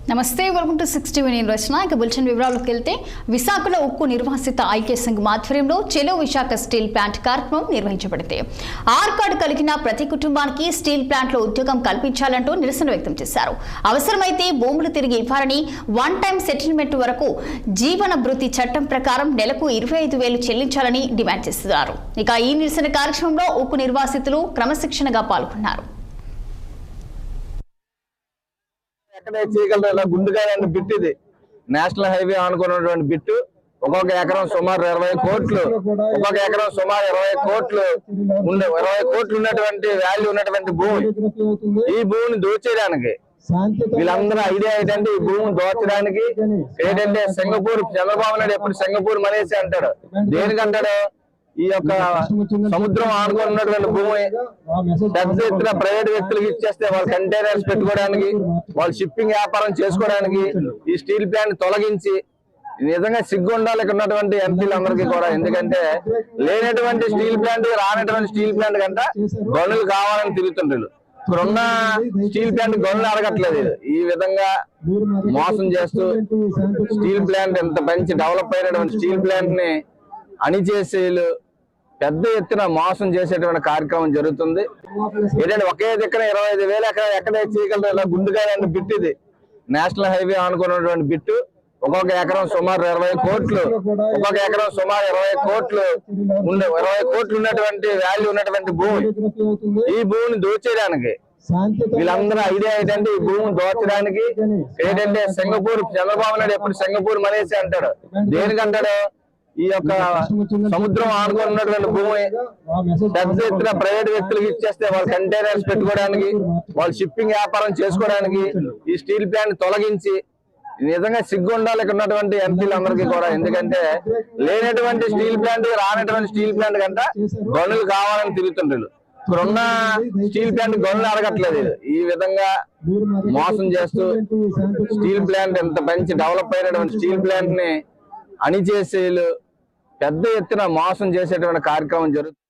నమస్తే, welcome to 60 నేను రచన. ఇక బులెటిన్ వివరాల్లోకి వెళ్తే విశాఖలో ఉక్కు నిర్వాసిత ఐక్య సంఘం ఆధ్వర్యంలో చెలో విశాఖ స్టీల్ ప్లాంట్ కార్యక్రమం నిర్వహించబడింది. ఆర్కార్డు కలిగిన ప్రతి కుటుంబానికి స్టీల్ ప్లాంట్ లో ఉద్యోగం కల్పించాలంటూ నిరసన వ్యక్తం చేశారు. అవసరమైతే భూములు తిరిగి ఇవ్వాలని, వన్ టైం సెటిల్మెంట్ వరకు జీవన భృతి చట్టం ప్రకారం నెలకు 25,000 చెల్లించాలని డిమాండ్ చేస్తున్నారు. ఇక ఈ నిరసన కార్యక్రమంలో ఉక్కు నిర్వాసితులు క్రమశిక్షణగా పాల్గొన్నారు. ఎక్కడే చేయగలరు గుండుగా బిట్ ఇది నేషనల్ హైవే అనుకున్నటువంటి బిట్టు. ఒక్కొక్క ఎకరం సుమారు 20 కోట్లు, ఒక్కొక్క ఎకరం సుమారు 20 కోట్లు 20 కోట్లు ఉన్నటువంటి వాల్యూ ఉన్నటువంటి భూమి. ఈ భూమిని దోచేయడానికి వీళ్ళందరూ ఐడియా ఏంటంటే ఈ భూమిని దోచడానికి ఏంటంటే సింగపూర్, చంద్రబాబు నాయుడు ఎప్పుడు సింగపూర్ మనేసి అంటాడు. దేనికంటాడు? ఈ యొక్క సముద్రం ఆనుకున్నటువంటి భూమి పెద్ద ఎత్తున ప్రైవేట్ వ్యక్తులకు ఇచ్చేస్తే వాళ్ళ కంటైనర్స్ పెట్టుకోవడానికి, వాళ్ళు షిప్పింగ్ వ్యాపారం చేసుకోవడానికి ఈ స్టీల్ ప్లాంట్ తొలగించి నిజంగా సిగ్గు ఉండాలి ఉన్నటువంటి ఎంపీలందరికీ కూడా. ఎందుకంటే లేనటువంటి స్టీల్ ప్లాంట్, రానటువంటి స్టీల్ ప్లాంట్ కంట గనులు కావాలని తిరుగుతుంటారు. ఇప్పుడున్న స్టీల్ ప్లాంట్ గనులు అడగట్లేదు. ఈ విధంగా మోసం చేస్తూ స్టీల్ ప్లాంట్ ఎంత మంచి డెవలప్ అయినటువంటి స్టీల్ ప్లాంట్ ని అణిచేసేలు పెద్ద ఎత్తున మోసం చేసేటువంటి కార్యక్రమం జరుగుతుంది. ఏంటంటే ఒకే దగ్గర 25,000 ఎక్కడే చేయగలరు గుండుగా బిట్ ఇది నేషనల్ హైవే అనుకున్నటువంటి బిట్టు. ఒక్కొక్క ఎకరం సుమారు 20 కోట్లు, ఒక్కొక్క ఎకరం సుమారు 20 కోట్లు 20 కోట్లు ఉన్నటువంటి వాల్యూ ఉన్నటువంటి భూమి. ఈ భూమిని దోచేయడానికి వీళ్ళందరూ ఐడియా ఏంటంటే ఈ భూమిని దోచడానికి ఏంటంటే సింగపూర్, చంద్రబాబు నాయుడు ఎప్పుడు సింగపూర్ మనేసి అంటాడు. దేనికంటాడు? ఈ యొక్క సముద్రం ఆనుకున్నటువంటి భూమి పెద్ద ఎత్తున ప్రైవేట్ వ్యక్తులకు ఇచ్చేస్తే వాళ్ళ కంటైనర్స్ పెట్టుకోవడానికి, వాళ్ళు షిప్పింగ్ వ్యాపారం చేసుకోవడానికి ఈ స్టీల్ ప్లాంట్ తొలగించి నిజంగా సిగ్గు ఉండాలి ఉన్నటువంటి ఎంపీలందరికీ కూడా. ఎందుకంటే లేనటువంటి స్టీల్ ప్లాంట్, రానటువంటి స్టీల్ ప్లాంట్ కంట గనులు కావాలని తిరుగుతుంటారు. ఇప్పుడున్న స్టీల్ ప్లాంట్ గనులు అడగట్లేదు. ఈ విధంగా మోసం చేస్తూ స్టీల్ ప్లాంట్ ఎంత మంచి డెవలప్ అయినటువంటి స్టీల్ ప్లాంట్ ని అణిచేసేలు పెద్ద ఎత్తున మోసం చేసేటువంటి కార్యక్రమం జరుగుతుంది.